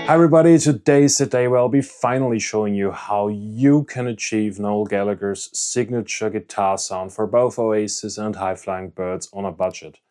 Hi everybody, today's the day where I'll be finally showing you how you can achieve Noel Gallagher's signature guitar sound for both Oasis and High Flying Birds on a budget.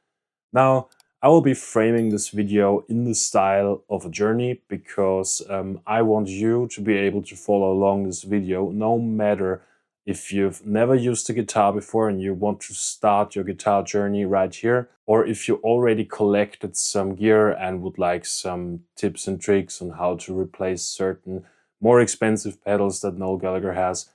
Now, I will be framing this video in the style of a journey because I want you to be able to follow along this video no matter if you've never used a guitar before and you want to start your guitar journey right here, or if you already collected some gear and would like some tips and tricks on how to replace certain more expensive pedals that Noel Gallagher has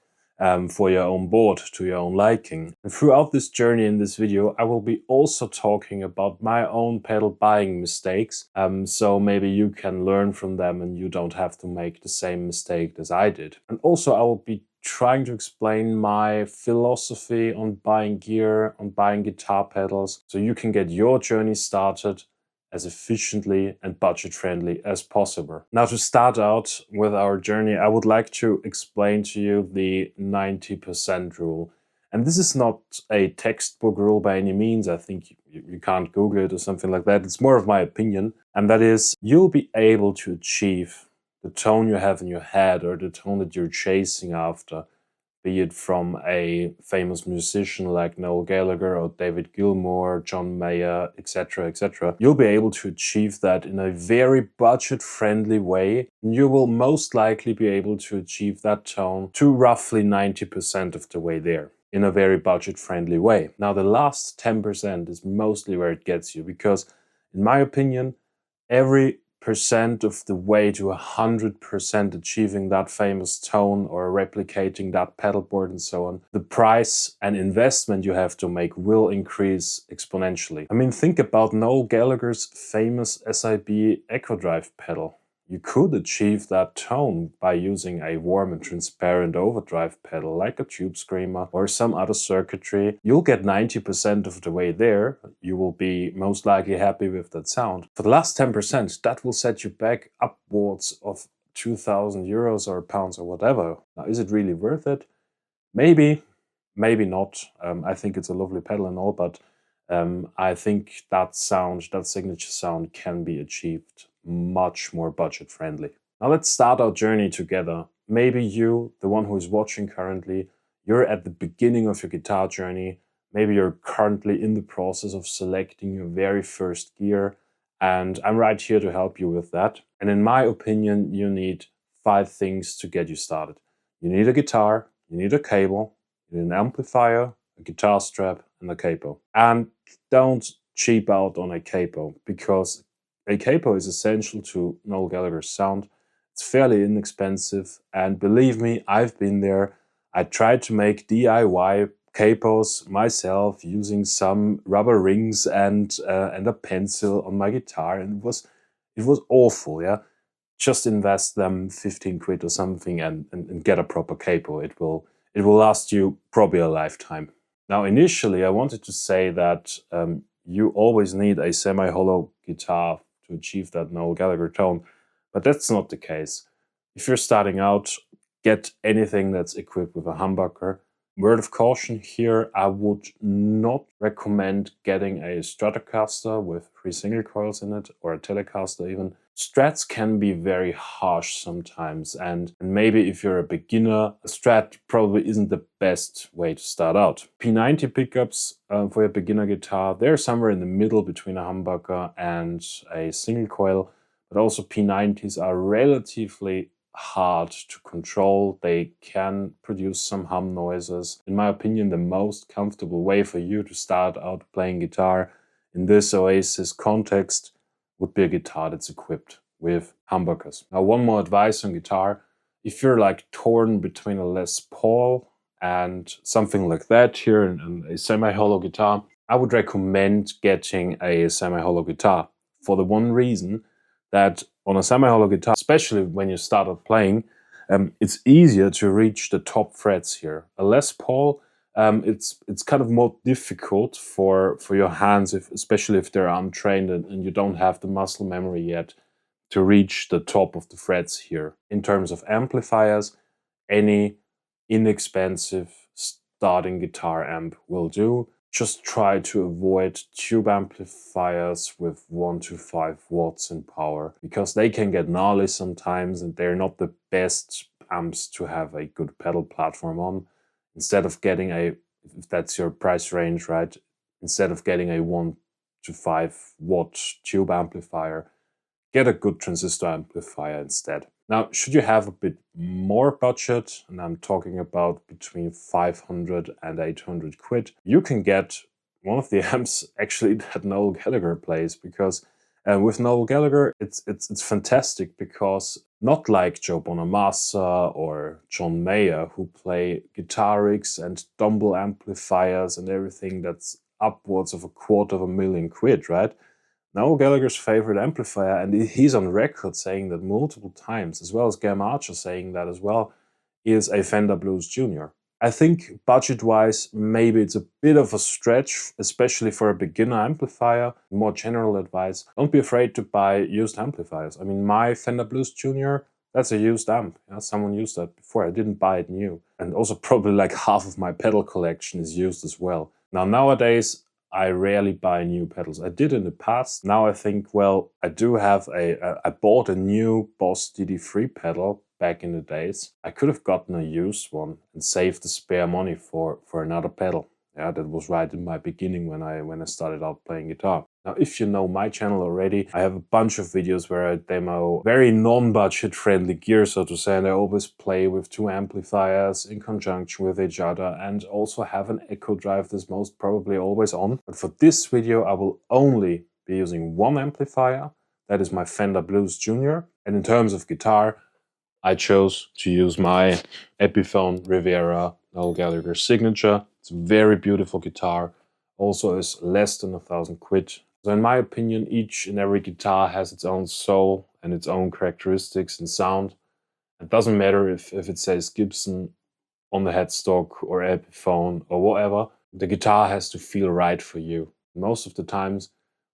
for your own board, to your own liking. And throughout this journey in this video, I will be also talking about my own pedal buying mistakes, so maybe you can learn from them and you don't have to make the same mistake as I did. And also I will be trying to explain my philosophy on buying gear, on buying guitar pedals, so you can get your journey started as efficiently and budget-friendly as possible. Now, to start out with our journey, I would like to explain to you the 90% rule. And this is not a textbook rule by any means. I think you can't Google it or something like that. It's more of my opinion. And that is, you'll be able to achieve the tone you have in your head or the tone that you're chasing after, be it from a famous musician like Noel Gallagher or David Gilmour, John Mayer, etc., etc. You'll be able to achieve that in a very budget-friendly way. And you will most likely be able to achieve that tone to roughly 90% of the way there in a very budget-friendly way. Now, the last 10% is mostly where it gets you because, in my opinion, every percent of the way to 100% achieving that famous tone or replicating that pedal board and so on, the price and investment you have to make will increase exponentially. I mean, think about Noel Gallagher's famous SIB Echodrive pedal. You could achieve that tone by using a warm and transparent overdrive pedal like a Tube Screamer or some other circuitry. You'll get 90% of the way there. You will be most likely happy with that sound. For the last 10%, that will set you back upwards of 2,000 euros or pounds or whatever. Now, is it really worth it? Maybe, maybe not. I think it's a lovely pedal and all, but I think that sound, that signature sound, can be achieved much more budget friendly. Now let's start our journey together. Maybe you, the one who is watching currently, you're at the beginning of your guitar journey. Maybe you're currently in the process of selecting your very first gear, and I'm right here to help you with that. And in my opinion, you need 5 things to get you started. You need a guitar, you need a cable, you need an amplifier, a guitar strap, and a capo. And don't cheap out on a capo, because a capo is essential to Noel Gallagher's sound. It's fairly inexpensive, and believe me, I've been there. I tried to make DIY capos myself using some rubber rings and a pencil on my guitar, and it was awful. Yeah, just invest them 15 quid or something and get a proper capo. It will last you probably a lifetime. Now, initially, I wanted to say that you always need a semi-hollow guitar to achieve that Noel Gallagher tone, but that's not the case. If you're starting out, get anything that's equipped with a humbucker. Word of caution here, I would not recommend getting a Stratocaster with 3 single coils in it, or a Telecaster even. Strats can be very harsh sometimes, and maybe if you're a beginner, a Strat probably isn't the best way to start out. P90 pickups for your beginner guitar, they're somewhere in the middle between a humbucker and a single coil, but also P90s are relatively hard to control. They can produce some hum noises. In my opinion, the most comfortable way for you to start out playing guitar in this Oasis context would be a guitar that's equipped with humbuckers. Now, one more advice on guitar. If you're like torn between a Les Paul and something like that here and a semi-hollow guitar, I would recommend getting a semi-hollow guitar for the one reason that on a semi-hollow guitar, especially when you start out playing, it's easier to reach the top frets here. A Les Paul, it's kind of more difficult for your hands, especially if they're untrained and you don't have the muscle memory yet to reach the top of the frets here. In terms of amplifiers, any inexpensive starting guitar amp will do. just try to avoid tube amplifiers with 1 to 5 watts in power, because they can get gnarly sometimes and they're not the best amps to have a good pedal platform on. Instead of getting if that's your price range, right? Instead of getting a 1 to 5 watt tube amplifier, get a good transistor amplifier instead. Now, should you have a bit more budget, and I'm talking about between 500 and 800 quid, you can get one of the amps actually that Noel Gallagher plays, because with Noel Gallagher, it's fantastic, because not like Joe Bonamassa or John Mayer, who play guitar rigs and Dumble amplifiers and everything that's upwards of £250,000, right? Noel Gallagher's favorite amplifier, and he's on record saying that multiple times, as well as Gam Archer saying that as well, is a Fender Blues Junior. I think budget-wise, maybe it's a bit of a stretch, especially for a beginner amplifier. More general advice, don't be afraid to buy used amplifiers. I mean, my Fender Blues Junior, that's a used amp. Yeah, someone used that before. I didn't buy it new. And also probably like half of my pedal collection is used as well. Now, nowadays, I rarely buy new pedals. I did in the past. Now I think, well, I do have I bought a new Boss DD3 pedal back in the days. I could have gotten a used one and saved the spare money for another pedal. Yeah, that was right in my beginning when I started out playing guitar. Now, if you know my channel already, I have a bunch of videos where I demo very non-budget friendly gear, so to say, and I always play with 2 amplifiers in conjunction with each other, and also have an Echodrive that's most probably always on. But for this video, I will only be using 1 amplifier. That is my Fender Blues Junior. And in terms of guitar, I chose to use my Epiphone Riviera Noel Gallagher Signature. It's a very beautiful guitar. Also is less than 1,000 quid. So in my opinion, each and every guitar has its own soul and its own characteristics and sound. It doesn't matter if it says Gibson on the headstock or Epiphone or whatever. The guitar has to feel right for you. Most of the times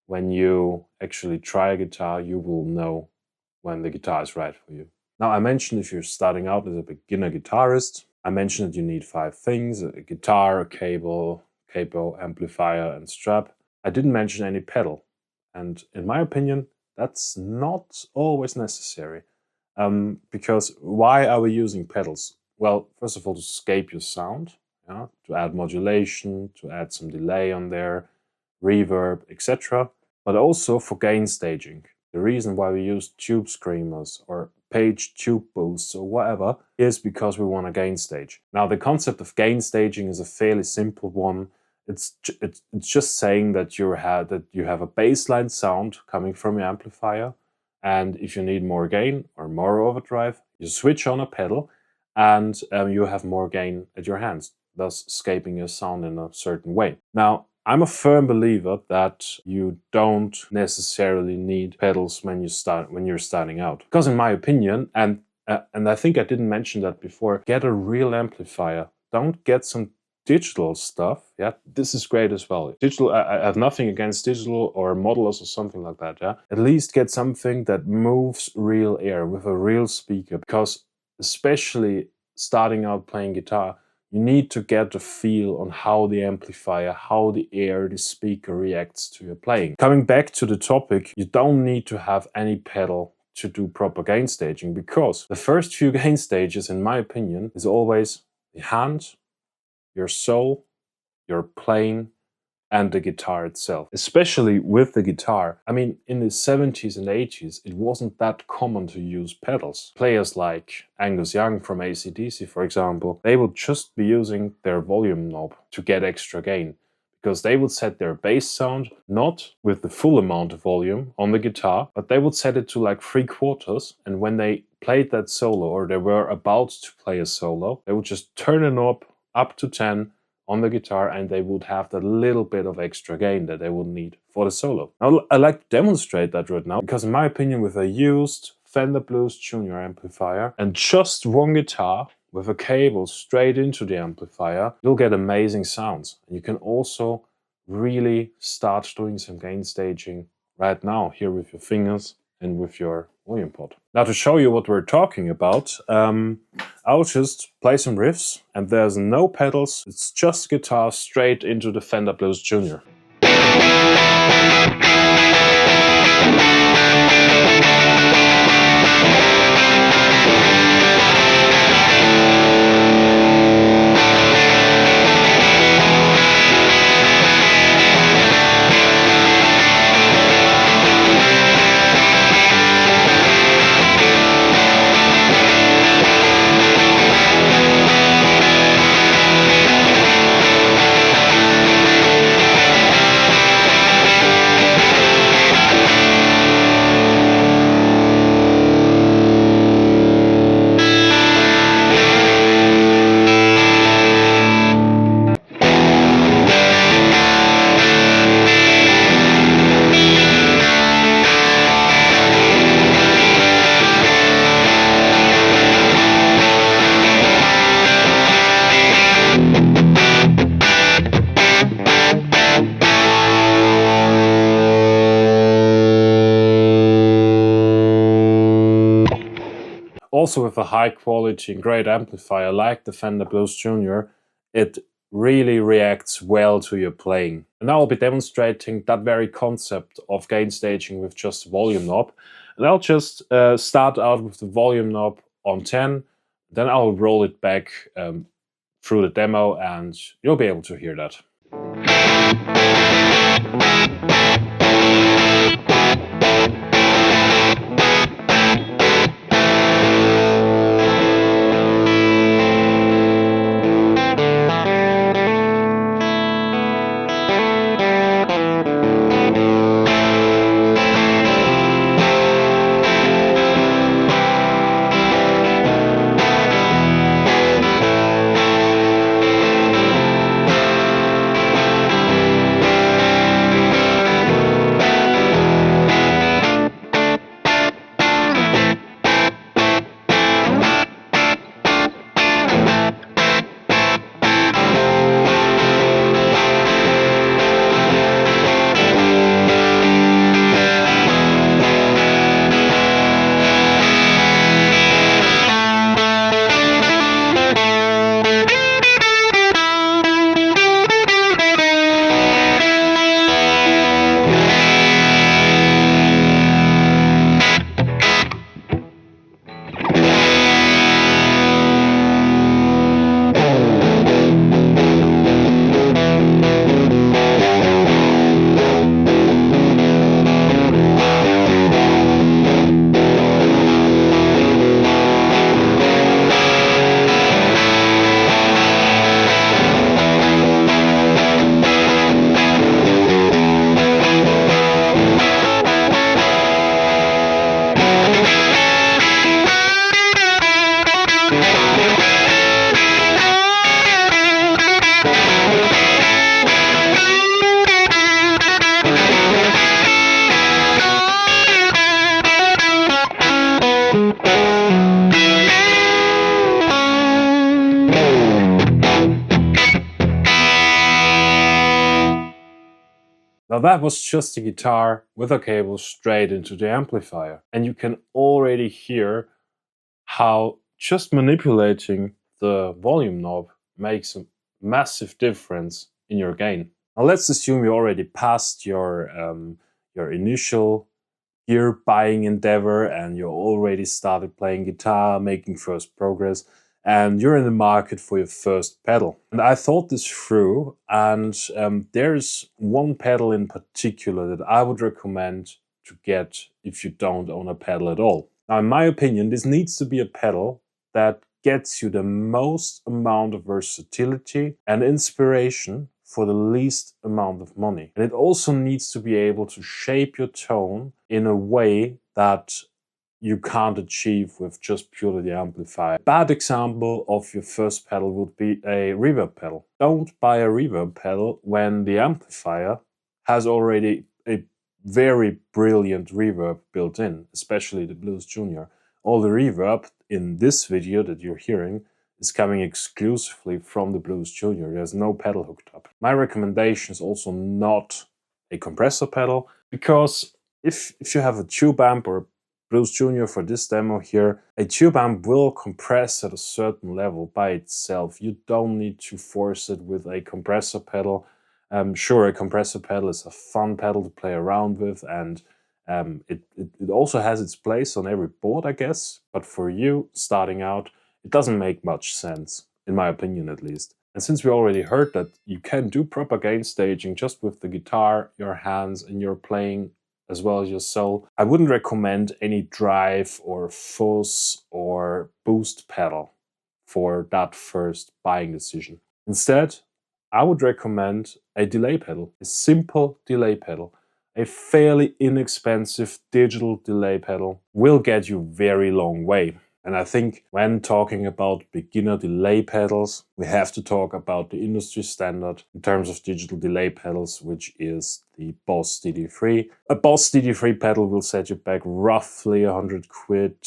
when you actually try a guitar, you will know when the guitar is right for you. Now, I mentioned if you're starting out as a beginner guitarist, I mentioned that you need 5 things: a guitar, a cable, capo, amplifier, and strap. I didn't mention any pedal. And in my opinion, that's not always necessary. Because why are we using pedals? Well, first of all, to escape your sound, yeah, to add modulation, to add some delay on there, reverb, etc. But also for gain staging. The reason why we use tube screamers or page tube boosts or whatever is because we want a gain stage. Now, the concept of gain staging is a fairly simple one. It's just saying that you have a baseline sound coming from your amplifier, and if you need more gain or more overdrive, you switch on a pedal, and you have more gain at your hands, thus escaping your sound in a certain way. Now, I'm a firm believer that you don't necessarily need pedals when you're starting out, because in my opinion, and I think I didn't mention that before, get a real amplifier. Don't get some digital stuff. Yeah, this is great as well. Digital, I have nothing against digital or modelers or something like that. Yeah, at least get something that moves real air with a real speaker, because especially starting out playing guitar, you need to get the feel on how the amplifier, how the air, the speaker reacts to your playing. Coming back to the topic, you don't need to have any pedal to do proper gain staging, because the first few gain stages, in my opinion, is always the hand, your soul, your playing, and the guitar itself. Especially with the guitar. I mean, in the 70s and 80s, it wasn't that common to use pedals. Players like Angus Young from AC/DC, for example, they would just be using their volume knob to get extra gain, because they would set their bass sound not with the full amount of volume on the guitar, but they would set it to like 3/4, and when they played that solo, or they were about to play a solo, they would just turn the knob up to 10 on the guitar, and they would have that little bit of extra gain that they would need for the solo. Now, I like to demonstrate that right now, because in my opinion, with a used Fender Blues Junior amplifier and just 1 guitar with a cable straight into the amplifier, you'll get amazing sounds. You can also really start doing some gain staging right now, here with your fingers and with your volume pot. Now to show you what we're talking about, I'll just play some riffs, and there's no pedals, it's just guitar straight into the Fender Blues Junior. Also with a high quality and great amplifier like the Fender Blues Junior, it really reacts well to your playing. And now I'll be demonstrating that very concept of gain staging with just the volume knob. And I'll just start out with the volume knob on 10, then I'll roll it back through the demo and you'll be able to hear that. Now that was just a guitar with a cable straight into the amplifier. And you can already hear how just manipulating the volume knob makes a massive difference in your gain. Now let's assume you already passed your initial gear buying endeavor and you already started playing guitar, making first progress, and you're in the market for your first pedal. And I thought this through, and there's one pedal in particular that I would recommend to get if you don't own a pedal at all. Now, in my opinion, this needs to be a pedal that gets you the most amount of versatility and inspiration for the least amount of money. And it also needs to be able to shape your tone in a way that you can't achieve with just purely the amplifier. A bad example of your first pedal would be a reverb pedal. Don't buy a reverb pedal when the amplifier has already a very brilliant reverb built in, especially the Blues Junior. All the reverb in this video that you're hearing is coming exclusively from the Blues Junior. There's no pedal hooked up. My recommendation is also not a compressor pedal, because if you have a tube amp or a Blues Junior for this demo here. A tube amp will compress at a certain level by itself. You don't need to force it with a compressor pedal. Sure, a compressor pedal is a fun pedal to play around with, and it also has its place on every board, I guess. But for you, starting out, it doesn't make much sense, in my opinion at least. And since we already heard that you can do proper gain staging just with the guitar, your hands, and your playing as well as your soul, I wouldn't recommend any drive or fuzz or boost pedal for that first buying decision. Instead, I would recommend a delay pedal, a simple delay pedal. A fairly inexpensive digital delay pedal will get you a very long way. And I think when talking about beginner delay pedals, we have to talk about the industry standard in terms of digital delay pedals, which is the Boss DD3. A Boss DD3 pedal will set you back roughly 100 quid.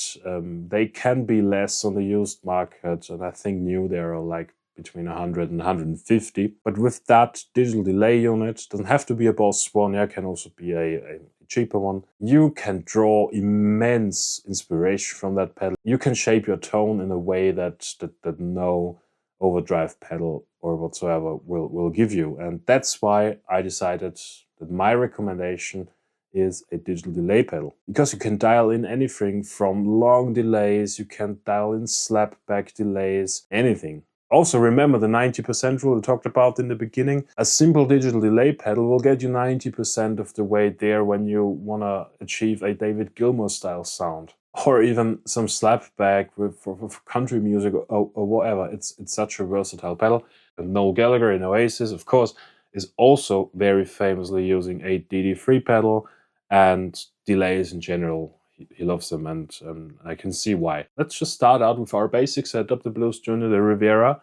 They can be less on the used market, and I think new there are like between 100 and 150. But with that digital delay unit, doesn't have to be a Boss one, yeah, can also be a cheaper one. You can draw immense inspiration from that pedal. You can shape your tone in a way that no overdrive pedal or whatsoever will give you. And that's why I decided that my recommendation is a digital delay pedal. Because you can dial in anything from long delays, you can dial in slapback delays, anything. Also remember the 90% rule I talked about in the beginning. A simple digital delay pedal will get you 90% of the way there when you want to achieve a David Gilmour style sound. Or even some slapback for country music or whatever. It's such a versatile pedal. And Noel Gallagher in Oasis, of course, is also very famously using a DD3 pedal and delays in general. He loves them, and I can see why. Let's just start out with our basic setup, the Blues Junior, the Rivera,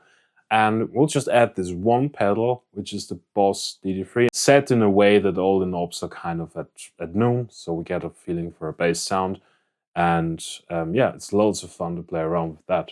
and we'll just add this one pedal, which is the Boss DD3, set in a way that all the knobs are kind of at noon, so we get a feeling for a bass sound, and yeah, it's loads of fun to play around with that.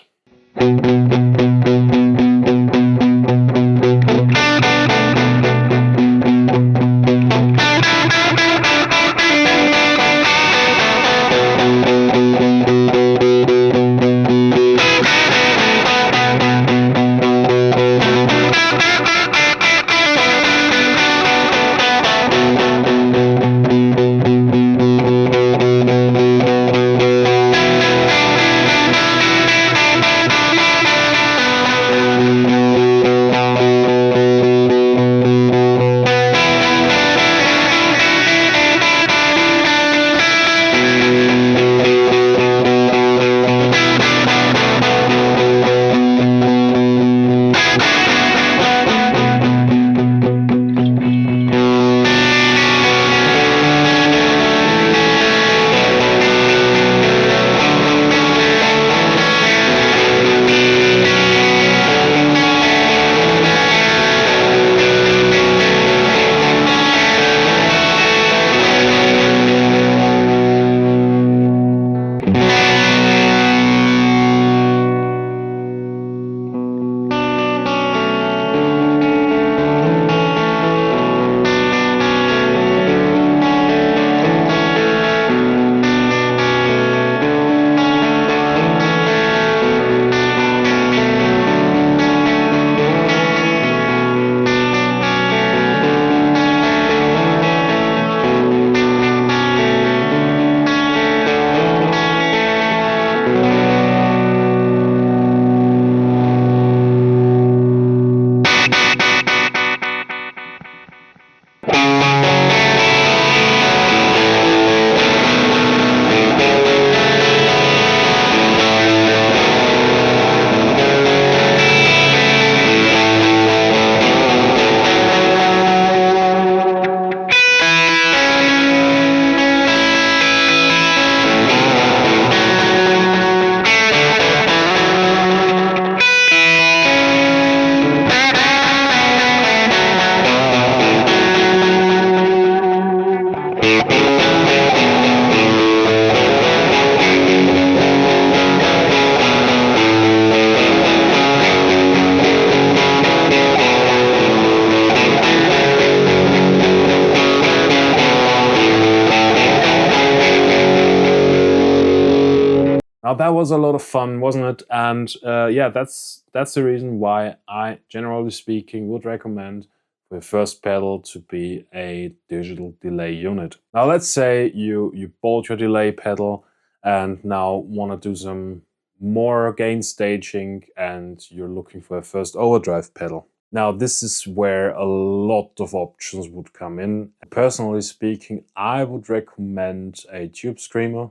Now that was a lot of fun, wasn't it? And yeah, that's the reason why I, generally speaking, would recommend for your first pedal to be a digital delay unit. Now let's say you bought your delay pedal and now want to do some more gain staging and you're looking for a first overdrive pedal. Now this is where a lot of options would come in. Personally speaking, I would recommend a tube screamer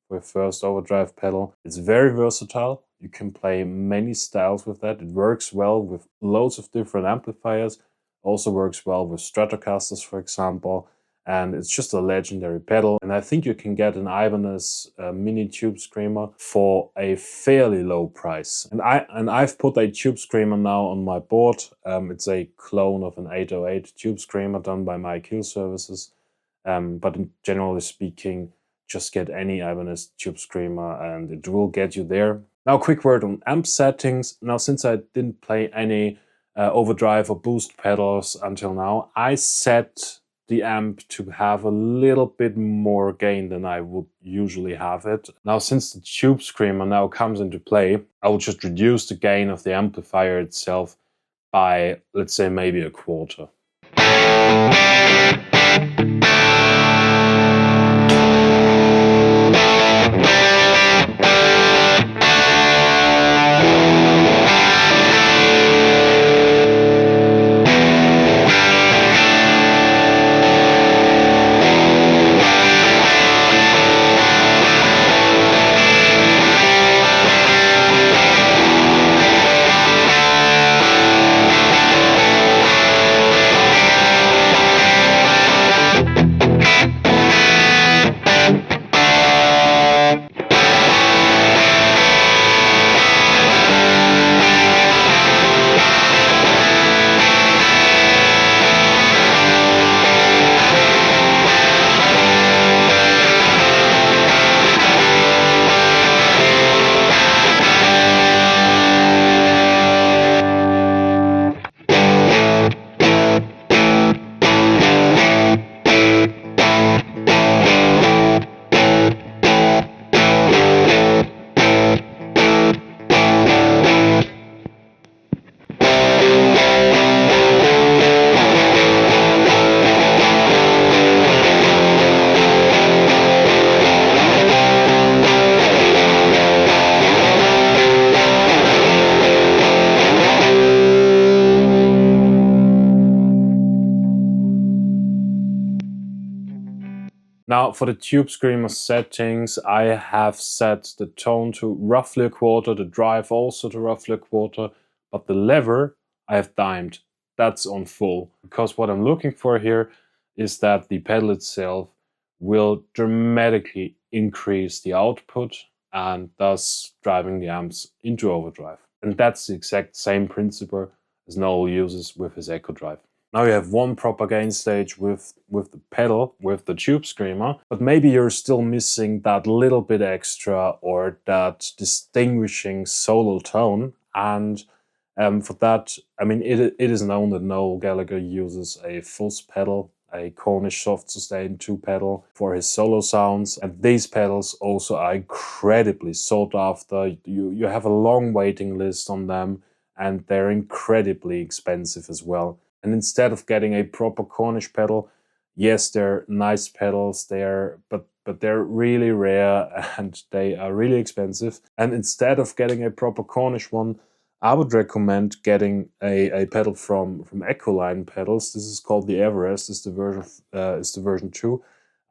for first overdrive pedal. It's very versatile. You can play many styles with that. It works well with loads of different amplifiers. Also works well with Stratocasters, for example. And it's just a legendary pedal. And I think you can get an Ibanez mini tube screamer for a fairly low price. And I've put a tube screamer now on my board. It's a clone of an 808 tube screamer done by My Kill Services. But generally speaking, just get any Ibanez tube screamer and it will get you there. Now a quick word on amp settings. Now since I didn't play any overdrive or boost pedals until now, I set the amp to have a little bit more gain than I would usually have it. Now since the tube screamer now comes into play, I will just reduce the gain of the amplifier itself by, let's say, maybe a quarter. Now for the tube screamer settings, I have set the tone to roughly a quarter, the drive also to roughly a quarter, but the lever I have dimed. That's on full, because what I'm looking for here is that the pedal itself will dramatically increase the output and thus driving the amps into overdrive. And that's the exact same principle as Noel uses with his Echodrive. Now you have one proper gain stage with the pedal, with the tube screamer, but maybe you're still missing that little bit extra or that distinguishing solo tone. And for that, I mean, it is known that Noel Gallagher uses a Fuzz pedal, a Cornish soft sustain 2 pedal for his solo sounds. And these pedals also are incredibly sought after. You have a long waiting list on them and they're incredibly expensive as well. And instead of getting a proper Cornish pedal, yes, they're nice pedals there, but they're really rare and they are really expensive. And instead of getting a proper Cornish one, I would recommend getting a pedal from Echoline Pedals. This is called the Everest. It's the version 2.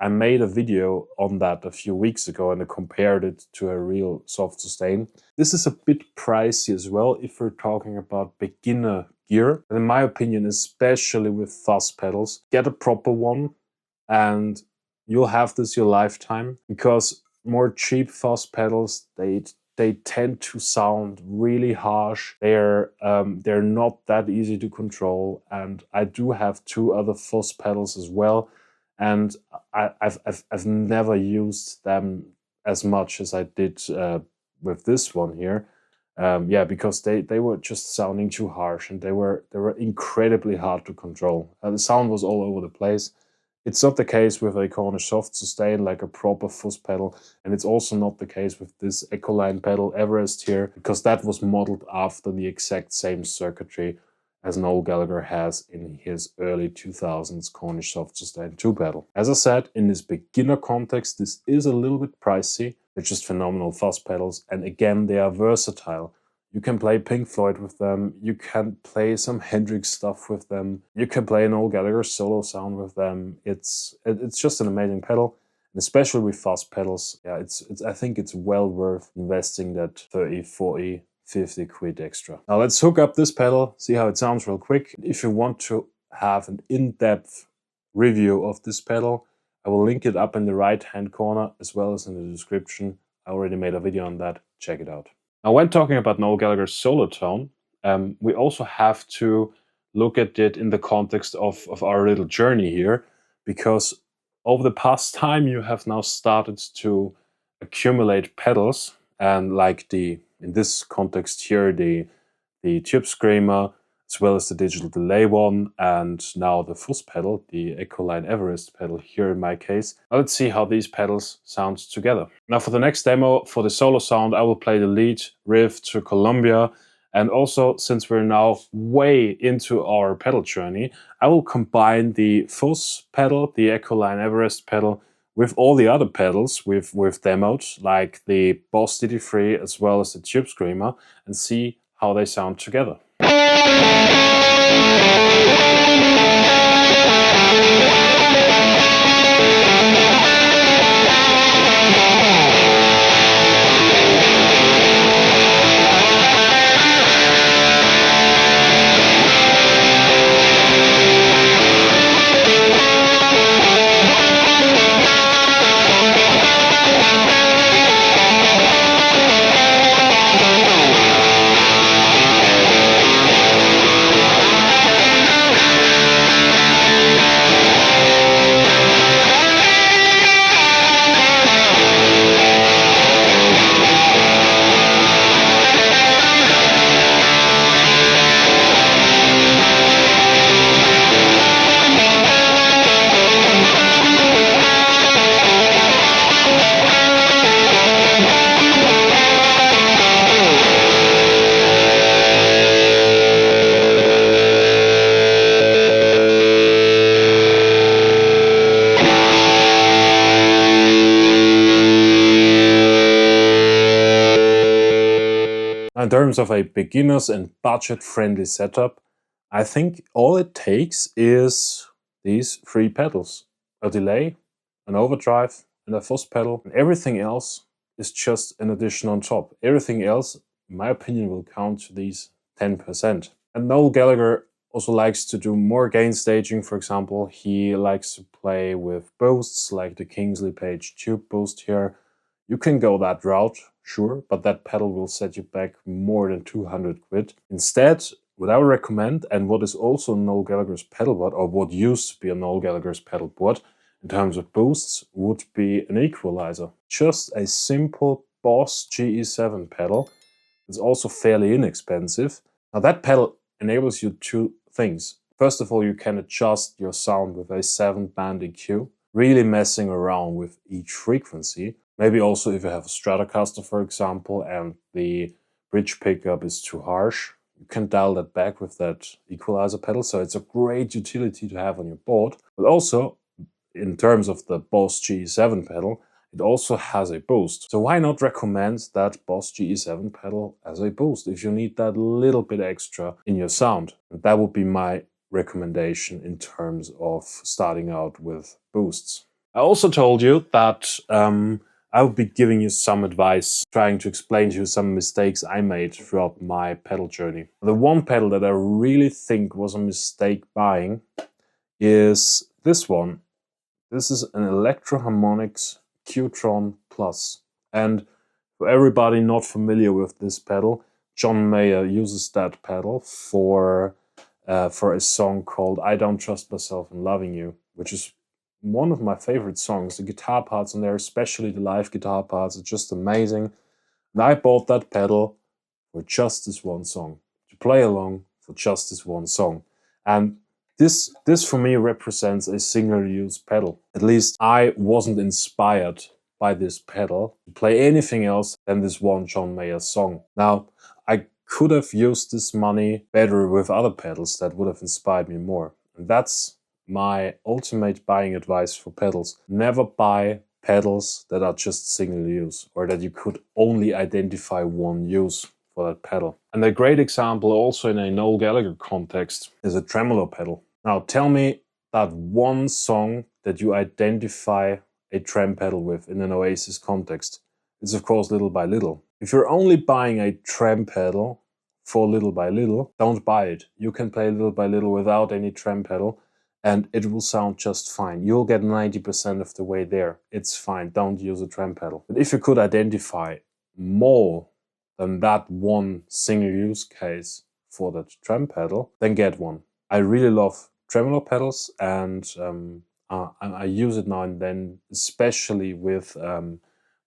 I made a video on that a few weeks ago and I compared it to a real soft sustain. This is a bit pricey as well if we're talking about beginner gear. And in my opinion, especially with Fuzz pedals, get a proper one and you'll have this your lifetime, because more cheap Fuzz pedals, they tend to sound really harsh. They're not that easy to control. And I do have 2 other Fuzz pedals as well. And I've never used them as much as I did with this one here. Yeah, because they were just sounding too harsh and they were incredibly hard to control. The sound was all over the place. It's not the case with a Cornish soft sustain like a proper fuzz pedal, and it's also not the case with this Echoline pedal Everest here, because that was modeled after the exact same circuitry as Noel Gallagher has in his early 2000s Cornish soft sustain 2 pedal. As I said, in this beginner context, this is a little bit pricey. They're just phenomenal fuzz pedals, and again, they are versatile. You can play Pink Floyd with them, you can play some Hendrix stuff with them, you can play an Noel Gallagher solo sound with them. It's just an amazing pedal, and especially with fuzz pedals, yeah, I think it's well worth investing that 30, 40, 50 quid extra. Now let's hook up this pedal, see how it sounds real quick. If you want to have an in-depth review of this pedal, I will link it up in the right-hand corner as well as in the description. I already made a video on that, check it out. Now, when talking about Noel Gallagher's solo tone, we also have to look at it in the context of our little journey here, because over the past time you have now started to accumulate pedals, and like in this context here, the Tube Screamer, as well as the digital delay one, and now the fuzz pedal, the Echoline Everest pedal here in my case. Now let's see how these pedals sound together. Now for the next demo, for the solo sound, I will play the lead riff to Columbia, and also since we're now way into our pedal journey, I will combine the fuzz pedal, the Echoline Everest pedal, with all the other pedals we've demoed, like the Boss DD3 as well as the Tube Screamer, and see how they sound together. In terms of a beginners and budget-friendly setup, I think all it takes is these 3 pedals. A delay, an overdrive, and a fuzz pedal. And everything else is just an addition on top. Everything else, in my opinion, will count to these 10%. And Noel Gallagher also likes to do more gain staging, for example. He likes to play with boosts, like the Kingsley Page Tube boost here. You can go that route, sure, but that pedal will set you back more than 200 quid. Instead, what I would recommend, and what is also Noel Gallagher's pedal board, or what used to be a Noel Gallagher's pedal board in terms of boosts, would be an equalizer. Just a simple Boss GE7 pedal. It's also fairly inexpensive. Now that pedal enables you 2 things. First of all, you can adjust your sound with a 7-band EQ, really messing around with each frequency. Maybe also if you have a Stratocaster, for example, and the bridge pickup is too harsh, you can dial that back with that equalizer pedal. So it's a great utility to have on your board. But also, in terms of the Boss GE7 pedal, it also has a boost. So why not recommend that Boss GE7 pedal as a boost if you need that little bit extra in your sound? And that would be my recommendation in terms of starting out with boosts. I also told you that I will be giving you some advice, trying to explain to you some mistakes I made throughout my pedal journey. The one pedal that I really think was a mistake buying is this one. This is an Electro Harmonix Qtron Plus. And for everybody not familiar with this pedal, John Mayer uses that pedal for a song called I Don't Trust Myself in Loving You, which is one of my favorite songs. The guitar parts on there, especially the live guitar parts, are just amazing. And I bought that pedal for just this one song, to play along for just this one song. And This for me represents a single-use pedal. At least I wasn't inspired by this pedal to play anything else than this one John Mayer song. Now, I could have used this money better with other pedals that would have inspired me more. And that's my ultimate buying advice for pedals. Never buy pedals that are just single use, or that you could only identify one use for that pedal. And a great example also in a Noel Gallagher context is a tremolo pedal. Now tell me that one song that you identify a trem pedal with in an Oasis context. It's of course Little by Little. If you're only buying a trem pedal for Little by Little, don't buy it. You can play Little by Little without any trem pedal and it will sound just fine. You'll get 90% of the way there. It's fine, don't use a trem pedal. But if you could identify more than that one single use case for that trem pedal, then get one. I really love tremolo pedals, and I use it now and then, especially with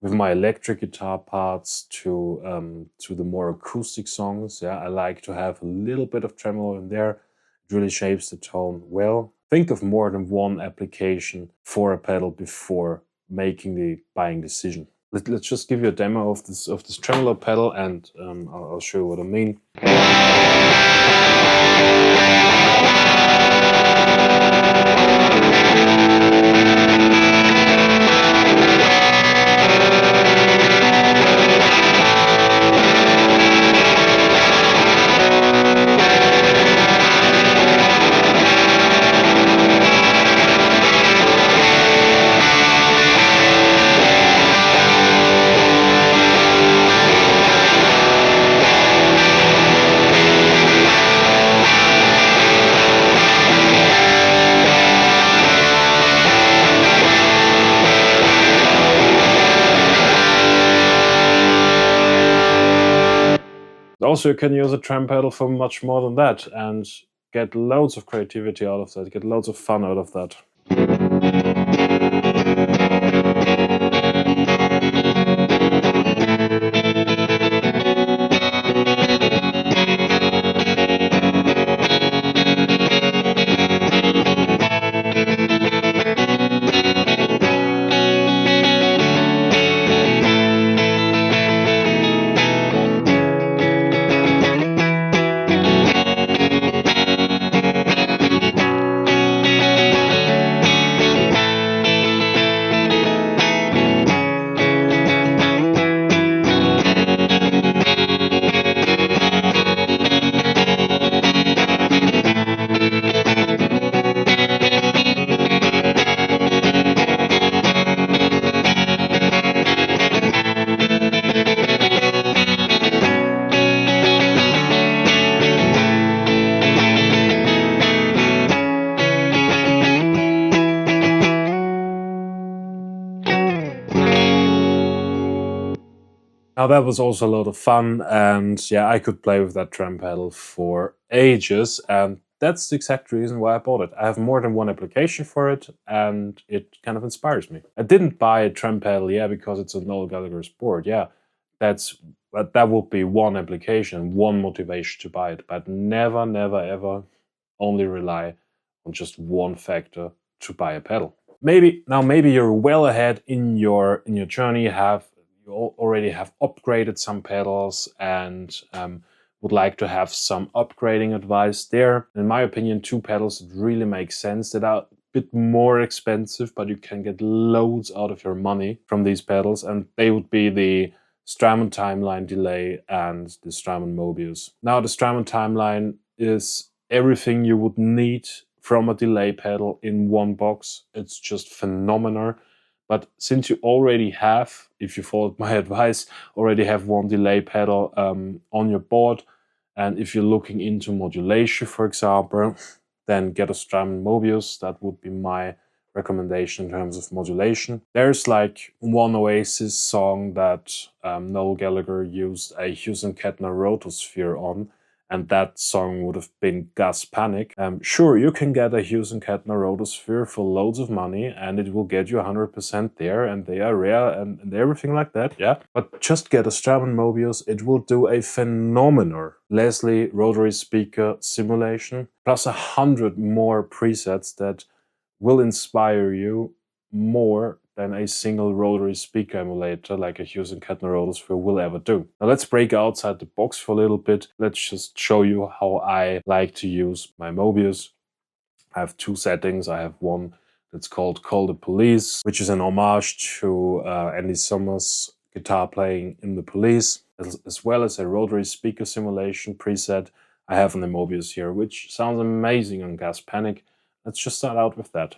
my electric guitar parts to the more acoustic songs. Yeah, I like to have a little bit of tremolo in there. It really shapes the tone well. Think of more than one application for a pedal before making the buying decision. Let's just give you a demo of this tremolo pedal, and I'll show you what I mean. Also, you can use a trem pedal for much more than that and get loads of creativity out of that, get loads of fun out of that. Now that was also a lot of fun, and yeah, I could play with that trem pedal for ages, and that's the exact reason why I bought it. I have more than one application for it, and it kind of inspires me. I didn't buy a trem pedal, yeah, because it's a Noel Gallagher's board, yeah. That would be one application, one motivation to buy it, but never, never, ever only rely on just one factor to buy a pedal. Maybe you're well ahead in your journey. You already have upgraded some pedals and would like to have some upgrading advice there. In my opinion, two pedals that really make sense, that are a bit more expensive, but you can get loads out of your money from these pedals, and they would be the Strymon Timeline Delay and the Strymon Mobius. Now, the Strymon Timeline is everything you would need from a delay pedal in one box. It's just phenomenal. But since you already have, if you followed my advice, already have one delay pedal on your board, and if you're looking into modulation, for example, then get a Strymon Mobius. That would be my recommendation in terms of modulation. There's like one Oasis song that Noel Gallagher used a Hughes and Kettner rotosphere on, and that song would have been Gas Panic. Sure, you can get a Hughes and Kettner Rotosphere for loads of money, and it will get you 100% there, and they are rare and everything like that, yeah. But just get a Straumann Mobius, it will do a phenomenal Leslie rotary speaker simulation, plus 100 more presets that will inspire you more than a single rotary speaker emulator like a Hughes and Kettner Rotosphere will ever do. Now let's break outside the box for a little bit. Let's just show you how I like to use my Mobius. I have two settings. I have one that's called Call the Police, which is an homage to Andy Summers' guitar playing in The Police, as well as a rotary speaker simulation preset I have on the Mobius here, which sounds amazing on Gas Panic. Let's just start out with that.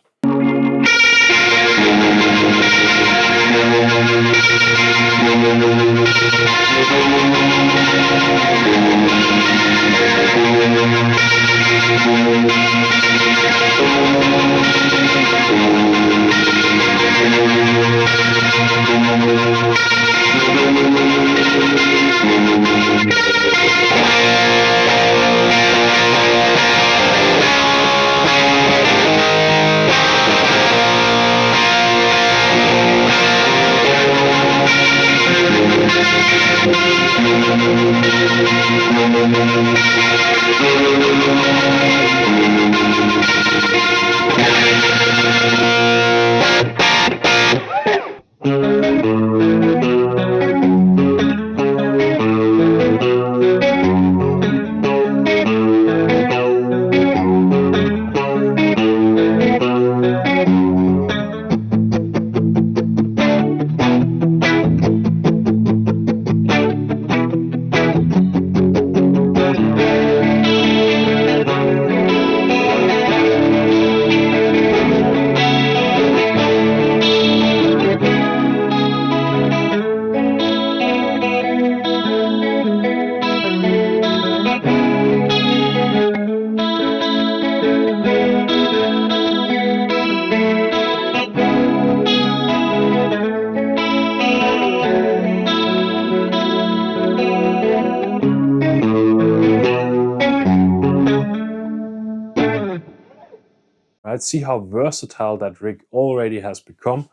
Right, see how versatile that rig already has become.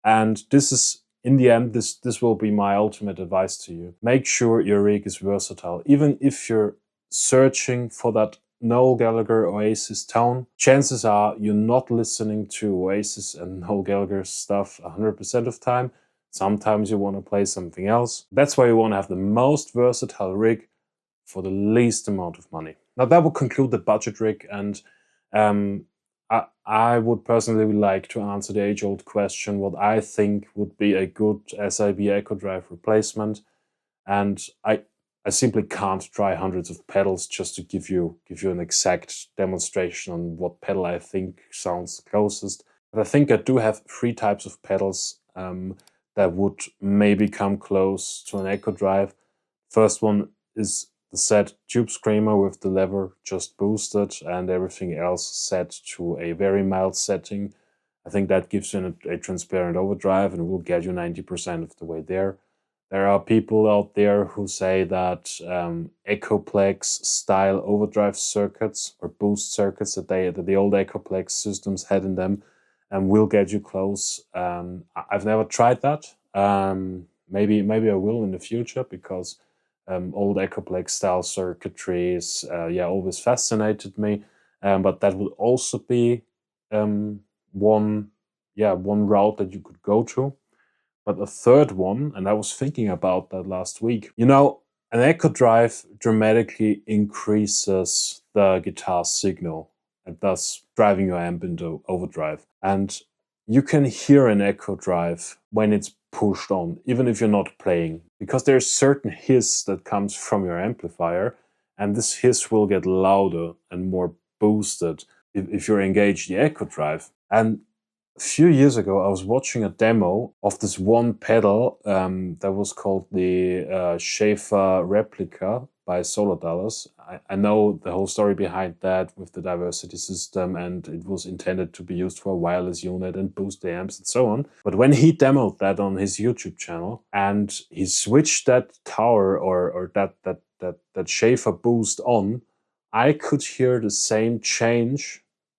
And this is, in the end, this will be my ultimate advice to you. Make sure your rig is versatile. Even if you're searching for that Noel Gallagher Oasis tone, chances are you're not listening to Oasis and Noel Gallagher stuff 100% of the time. Sometimes you want to play something else. That's why you want to have the most versatile rig for the least amount of money. Now that will conclude the budget rig, and I would personally like to answer the age-old question, what I think would be a good SIB Echodrive replacement. And I simply can't try hundreds of pedals just to give you an exact demonstration on what pedal I think sounds closest. But I think I do have 3 types of pedals that would maybe come close to an Echodrive. First one is the set Tube Screamer with the lever just boosted and everything else set to a very mild setting. I think that gives you a transparent overdrive and will get you 90% of the way there. There are people out there who say that Echoplex style overdrive circuits or boost circuits that the old Echoplex systems had in them will get you close. I've never tried that. Maybe I will in the future, because old Echoplex style circuitries always fascinated me, but that would also be one route that you could go to. But a third one, and I was thinking about that last week, you know, an Echodrive dramatically increases the guitar signal and thus driving your amp into overdrive. And you can hear an Echodrive when it's pushed on, even if you're not playing, because there's certain hiss that comes from your amplifier, and this hiss will get louder and more boosted if you're engaged the Echodrive. And a few years ago, I was watching a demo of this one pedal that was called the Schaefer Replica buy solar dollars. I know the whole story behind that with the diversity system, and it was intended to be used for a wireless unit and boost the amps and so on. But when he demoed that on his YouTube channel and he switched that tower or that Schaefer boost on, I could hear the same change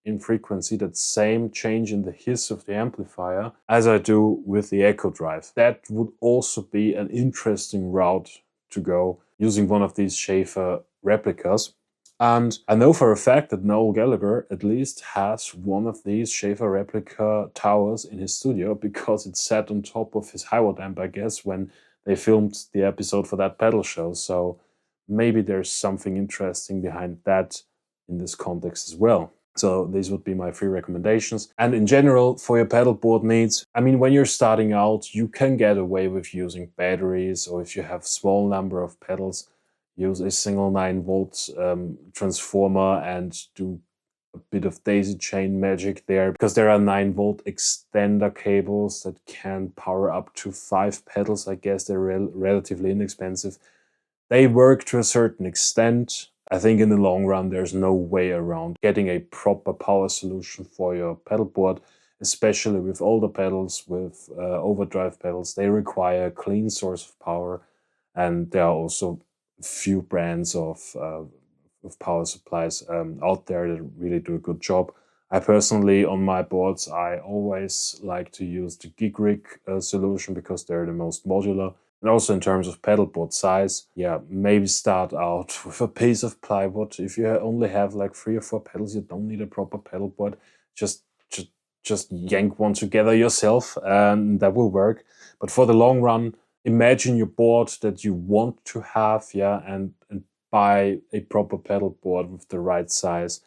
in frequency, that same change in the hiss of the amplifier as I do with the Echodrive. That would also be an interesting route to go using one of these Schaefer replicas. And I know for a fact that Noel Gallagher at least has one of these Schaefer replica towers in his studio, because it sat on top of his high-watt amp, I guess, when they filmed the episode for that pedal show. So maybe there's something interesting behind that in this context as well. So these would be my 3 recommendations. And in general, for your pedal board needs, I mean, when you're starting out, you can get away with using batteries, or if you have small number of pedals, use a single 9-volt transformer and do a bit of daisy chain magic there, because there are 9-volt extender cables that can power up to 5 pedals. I guess they're relatively inexpensive. They work to a certain extent. I think in the long run, there's no way around getting a proper power solution for your pedal board, especially with older pedals, with overdrive pedals. They require a clean source of power, and there are also few brands of power supplies out there that really do a good job. I personally, on my boards, I always like to use the gig rig solution, because they're the most modular. And also in terms of pedal board size, yeah, maybe start out with a piece of plywood. If you only have like 3 or 4 pedals, you don't need a proper pedal board. Just yank one together yourself, and that will work. But for the long run, imagine your board that you want to have, yeah, and buy a proper pedal board with the right size,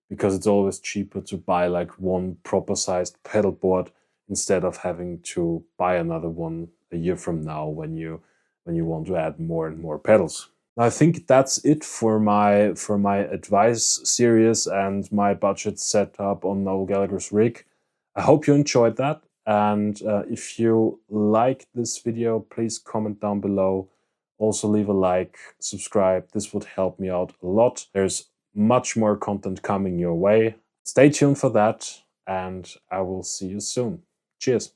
because it's always cheaper to buy like one proper sized pedal board instead of having to buy another one a year from now when you want to add more and more pedals. I think that's it for my advice series and my budget setup on Noel Gallagher's rig. I hope you enjoyed that, and if you like this video, please comment down below. Also leave a like, subscribe. This would help me out a lot. There's much more content coming your way. Stay tuned for that, and I will see you soon. Cheers.